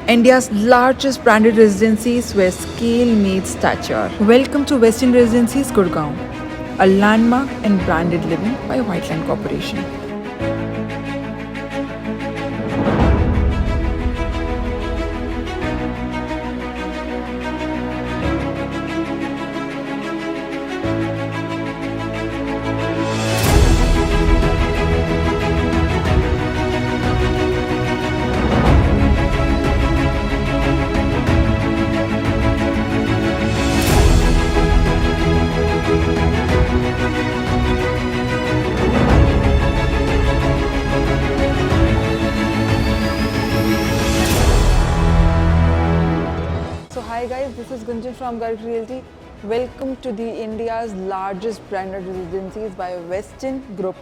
India's largest branded residencies where scale meets stature. Welcome to Westin Residencies, Gurgaon, a landmark in branded living by Whiteland Corporation. So hi guys, this is Gunjan from Garg Realty. Welcome to the India's largest branded residencies by Westin Group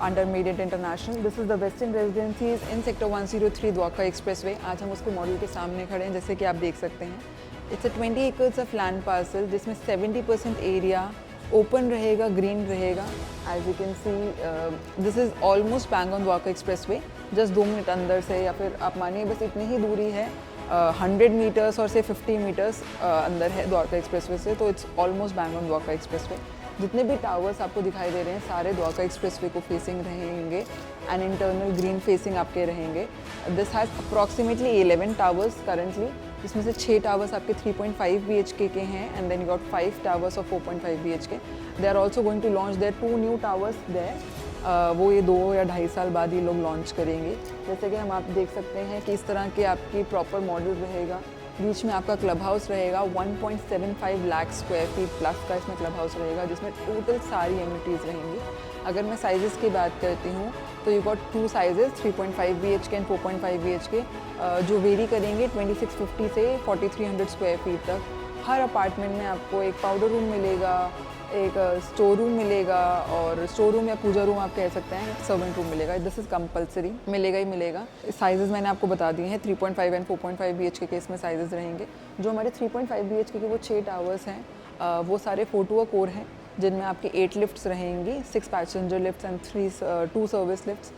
under Mediant International. This is the Westin Residencies in Sector 103 Dwarka Expressway. आज हम उसके model के सामने खड़े हैं जैसे कि आप देख सकते हैं. It's a 20 acres of land parcel जिसमें 70% area open रहेगा, green रहेगा. As you can see, this is almost bang on Dwarka Expressway. Just 2 minute अंदर से या फिर आप मानिए बस इतनी ही दूरी है 100 मीटर्स और से 50 मीटर्स अंदर है द्वारका एक्सप्रेसवे से, तो it's almost bang on Dwarka expressway. जितने भी टावर्स आपको दिखाई दे रहे हैं सारे द्वारका एक्सप्रेसवे को फेसिंग रहेंगे एंड इंटरनल ग्रीन फेसिंग आपके रहेंगे. This has approximately 11 towers currently, जिसमें से 6 टावर्स आपके 3.5 BHK के हैं and then you got 5 towers of 4.5 BHK. They are also going to launch there 2 new towers there. वो ये 2 या 2.5 साल बाद ये लोग लॉन्च करेंगे. जैसे कि हम आप देख सकते हैं कि इस तरह के आपकी प्रॉपर मॉडल रहेगा. बीच में आपका क्लब हाउस रहेगा. 1.75 लाख स्क्वायर फीट प्लस का इसमें क्लब हाउस रहेगा जिसमें टोटल सारी एमिनिटीज़ रहेंगी. अगर मैं साइज़ की बात करती हूँ तो you got 2 sizes 3.5 BHK and 4.5 BHK जो वेरी करेंगे 2650 से 4300 स्क्वायर फीट तक. हर अपार्टमेंट में आपको एक पाउडर रूम मिलेगा, एक स्टोर रूम मिलेगा और स्टोर रूम या पूजा रूम आप कह सकते हैं, सर्वेंट रूम मिलेगा. दिस इज़ कंपलसरी, मिलेगा ही मिलेगा. साइजेस मैंने आपको बता दिए हैं. 3.5 एंड 4.5 BHK के इसमें साइजेस रहेंगे. जो हमारे 3.5 BHK के वो 6 टावर्स हैं वो सारे 4 कोर हैं जिनमें आपके 8 लिफ्ट्स रहेंगी, 6 passenger lifts and 2 service lifts.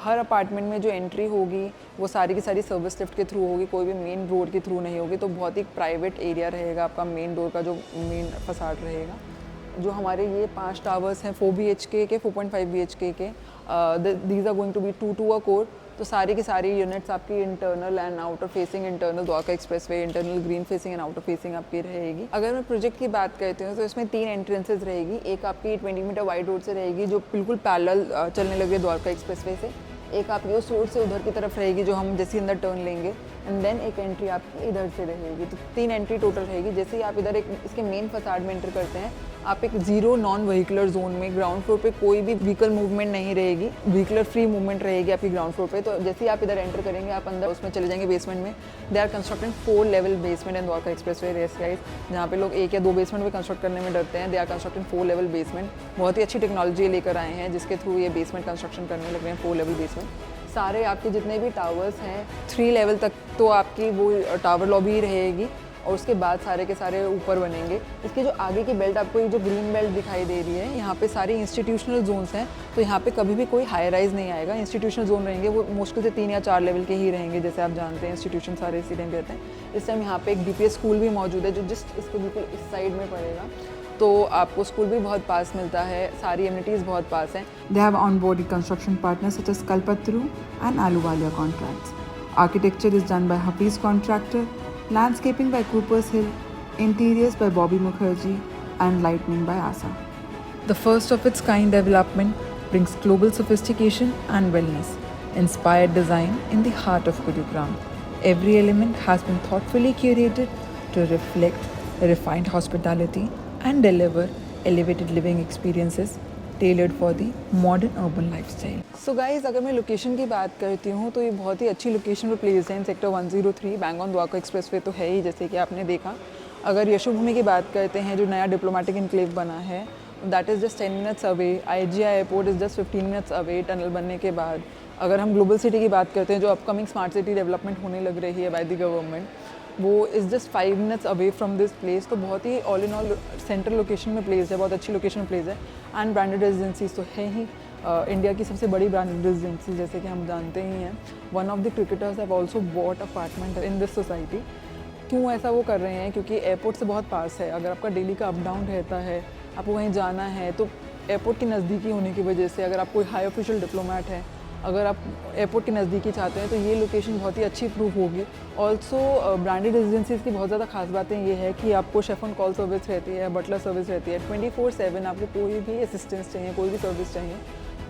Her apartment में जो एंट्री होगी वो सारी की सारी सर्विस लिफ्ट के थ्रू होगी, कोई भी मेन रोड के थ्रू नहीं होगी. तो बहुत ही प्राइवेट एरिया रहेगा आपका मेन डोर का जो मेन फसाड रहेगा. जो हमारे ये 5 टावर्स हैं 4 BHK के 4.5 BHK के, these are going to be 2 a core. तो सारी की सारी यूनिट्स आपकी internal and outer facing, internal Dwarka expressway, internal green facing and outer facing आपकी रहेगी. अगर मैं प्रोजेक्ट की बात करती हूँ तो इसमें 3 एंट्रेंसेज रहेगी. एक आपकी 20 मीटर वाइड रोड से रहेगी जो बिल्कुल पैरेलल चलने लगे द्वारका एक्सप्रेसवे से. एक आपकी उस रोड से उधर की तरफ रहेगी जो हम जैसे अंदर टर्न लेंगे एंड देन एक एंट्री आपकी इधर से रहेगी. तो 3 एंट्री टोटल रहेगी. जैसे ही आप इधर एक इसके मेन फसाड में एंटर करते हैं आप एक 0 नॉन व्हीकलर जोन में, ग्राउंड फ्लोर पे कोई भी व्हीकल मूवमेंट नहीं रहेगी, व्हीकलर फ्री मूवमेंट रहेगी आपकी ग्राउंड फ्लोर पे. तो जैसे ही आप इधर एंटर करेंगे आप अंदर उसमें चले जाएंगे बेसमेंट में. They are constructed 4 level basement and Dwarka expressway race guys. जहाँ पे लोग 1 या 2 बेसमेंट में कंस्ट्रक्ट करने में डरते हैं, they are constructed 4 level basement. बहुत ही अच्छी टेक्नोलॉजी लेकर आए हैं जिसके थ्रू ये बेसमेंट कंस्ट्रक्शन करने लग रहे हैं, 4 लेवल बेसमेंट. सारे आपके जितने भी टावर्स हैं 3 लेवल तक तो आपकी वो टावर लॉबी रहेगी और उसके बाद सारे के सारे ऊपर बनेंगे. इसकी जो आगे की बेल्ट आपको ये जो ग्रीन बेल्ट दिखाई दे रही है यहाँ पे सारी इंस्टीट्यूशनल जोन्स हैं. तो यहाँ पे कभी भी कोई हाई राइज नहीं आएगा. इंस्टीट्यूशनल जोन रहेंगे वो मुश्किल से 3 या 4 लेवल के ही रहेंगे. जैसे आप जानते हैं इंस्टीट्यूशन सारे इसी टाइम रहते हैं. इस टाइम यहाँ पे एक DPS स्कूल भी मौजूद है जो जस्ट इसके बिल्कुल इस साइड में पड़ेगा. तो आपको स्कूल भी बहुत पास मिलता है, सारी एमिनिटीज़ बहुत पास हैं. They have onboarded construction partners such as Kalpataru and Ahluwalia Contracts. Architecture is done by Hafiz Contractor, landscaping by Cooper's Hill, interiors by Bobby Mukherjee, and lighting by Asa. The first of its kind development brings global sophistication and wellness, inspired design in the heart of Gurugram. Every element has been thoughtfully curated to reflect refined hospitality and deliver elevated living experiences tailored for the modern urban lifestyle. So guys, अगर मैं location की बात करती हूँ तो ये बहुत ही अच्छी लोकेशन पर प्लेस है in sector 103 bang on Dwarka expressway तो है ही जैसे कि आपने देखा. अगर यशोभूमि की बात करते हैं जो नया डिप्लोमेटिक इनक्लेव बना है that is just 10 minutes away. IGI airport is just 15 minutes away tunnel बनने के बाद. अगर हम ग्लोबल सिटी की बात करते हैं जो अपकमिंग स्मार्ट सिटी डेवलपमेंट होने लग रही है बाय द गवर्नमेंट, वो is just 5 minutes away from this place. तो बहुत ही all in all central location में प्लेस है, बहुत अच्छी लोकेशन में प्लेस है. एंड ब्रांडेड रेजिडेंसीज तो है ही. इंडिया की सबसे बड़ी ब्रांडेड रेजिडेंसी जैसे कि हम जानते ही हैं। One of the cricketers have also bought apartment in this society. क्यों ऐसा वो कर रहे हैं? क्योंकि एयरपोर्ट से बहुत पास है। अगर आपका डेली का अप डाउन रहता है, आपको कहीं जाना है, तो एयरपोर्ट की नज़दीकी होने की वजह से, अगर आप कोई हाई ऑफिशियल डिप्लोमेट है, अगर आप एयरपोर्ट की नज़दीकी चाहते हैं, तो ये लोकेशन बहुत ही अच्छी प्रूव होगी। ऑल्सो ब्रांडेड रेजिडेंसीज़ की बहुत ज़्यादा खास बातें ये है कि आपको शेफ ऑन कॉल सर्विस रहती है, बटलर सर्विस रहती है। 24/7 आपको कोई भी असिस्टेंस चाहिए, कोई भी सर्विस चाहिए,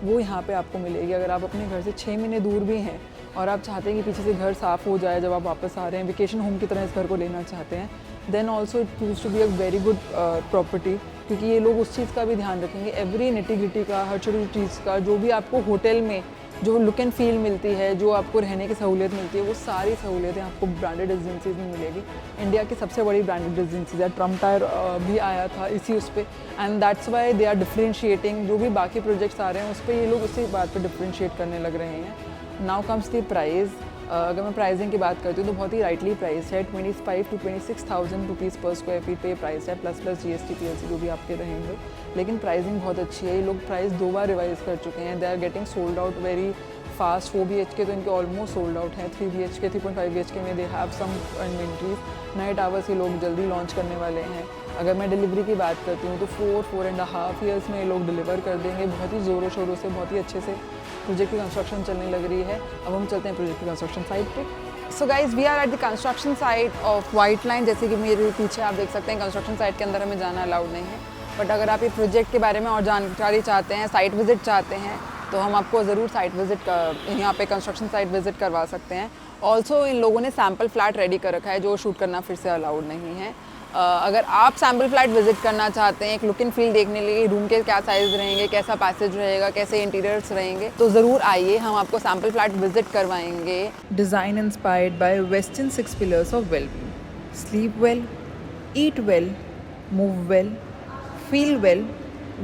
वो यहाँ पे आपको मिलेगी। अगर आप अपने घर से 6 महीने दूर भी हैं और आप चाहते हैं कि पीछे से घर साफ़ हो जाए जब आप वापस आ रहे हैं, वेकेशन होम की तरह इस घर को लेना चाहते हैं, then also it proves to be a very good property, क्योंकि ये लोग उस चीज़ का भी ध्यान रखेंगे, एवरी निटी ग्रिटी का, हर छोटी चीज़ का, जो भी आपको होटल में जो लुक एंड फील मिलती है, जो आपको रहने की सहूलियत मिलती है, वो सारी सहूलियतें आपको ब्रांडेड रेजिडेंसीज में मिलेगी। इंडिया की सबसे बड़ी ब्रांडेड रेजिडेंसीज है। ट्रम्प टायर भी आया था इसी उस पर, and that's why they are differentiating. जो भी बाकी प्रोजेक्ट्स आ रहे हैं उस पर ये लोग उसी बात पर डिफ्रेंशिएट करने लग रहे हैं। Now comes the price. अगर मैं प्राइसिंग की बात करती हूँ तो बहुत ही राइटली प्राइस है। 25 to 26,000 रुपीज़ पर स्क्वायर फीट पे प्राइस है, प्लस GST PLC जो भी आपके रहेंगे। लेकिन प्राइसिंग बहुत अच्छी है। ये लोग प्राइस 2 बार रिवाइज कर चुके हैं। They are getting sold out very fast. 4 BHK तो इनके ऑलमोस्ट सोल्ड आउट हैं। 3 BHK 3.5 BHK में दे हैव सम इन्वेंट्रीज। नए टावर्स ये लोग जल्दी लॉन्च करने वाले हैं। अगर मैं डिलीवरी की बात करती हूँ तो 4.5 ईयर्स में ये लोग डिलीवर कर देंगे। बहुत ही ज़ोरों शोरों से, बहुत ही अच्छे से प्रोजेक्ट की कंस्ट्रक्शन चलने लग रही है। अब हम चलते हैं प्रोजेक्ट की कंस्ट्रक्शन साइट पे। So guys we are at the construction site of White Line. जैसे कि मेरे पीछे आप देख सकते हैं, कंस्ट्रक्शन साइट के अंदर हमें जाना अलाउड नहीं है, बट अगर आप ये प्रोजेक्ट के बारे में और जानकारी चाहते हैं, साइट विजिट चाहते हैं, तो हम आपको ज़रूर साइट विजिट यहाँ पे कंस्ट्रक्शन साइट विजिट करवा सकते हैं। ऑल्सो इन लोगों ने सैम्पल फ्लैट रेडी कर रखा है, जो शूट करना फिर से अलाउड नहीं है। अगर आप सैम्पल फ्लैट विजिट करना चाहते हैं, एक लुक एंड फील देखने लिए रूम के क्या साइज़ रहेंगे, कैसा पैसेज रहेगा, कैसे इंटीरियर्स रहेंगे, तो ज़रूर आइए, हम आपको सैम्पल फ्लैट विजिट करवाएंगे। Design inspired by Western 6 pillars of well-being: sleep well, eat well, move well, feel well,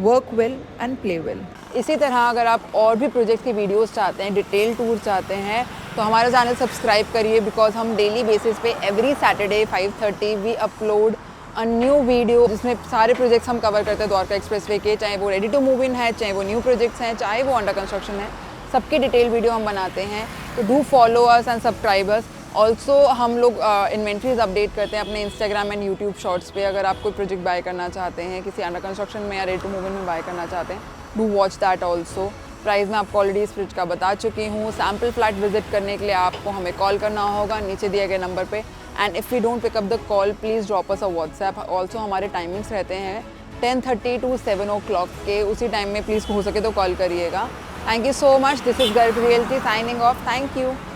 work well and play well. इसी तरह अगर आप और भी प्रोजेक्ट की वीडियोस चाहते हैं, डिटेल टूर चाहते हैं, तो हमारा चैनल सब्सक्राइब करिए, बिकॉज हम डेली बेसिस पे every Saturday 5:30 we upload a new video, जिसमें सारे प्रोजेक्ट्स हम कवर करते हैं द्वारका एक्सप्रेसवे के, चाहे वो रेडी टू मूव इन है, चाहे वो न्यू प्रोजेक्ट्स हैं, चाहे वो अंडर कंस्ट्रक्शन है, सबकी डिटेल वीडियो हम बनाते हैं। तो do follow us and subscribe us. Also हम लोग इन्वेंट्रीज अपडेट करते हैं अपने इंस्टाग्राम एंड यूट्यूब शॉर्ट्स पे। अगर आप कोई प्रोजेक्ट बाय करना चाहते हैं, किसी अंडर कंस्ट्रक्शन में या रेडी टू मूव इन में बाय करना चाहते हैं, do watch that also. Price मैं आपको ऑलरेडी इस फ्रिज का बता चुकी हूँ। सैम्पल फ्लैट विजिट करने के लिए आपको हमें कॉल करना होगा नीचे दिए गए नंबर पे, and if you don't pick up the call please drop us a WhatsApp. Also हमारे टाइमिंग्स रहते हैं 10:30 to 7 o'clock के, उसी टाइम में प्लीज़ हो सके तो कॉल करिएगा। Thank you so much. This is Garg realty signing off. Thank you.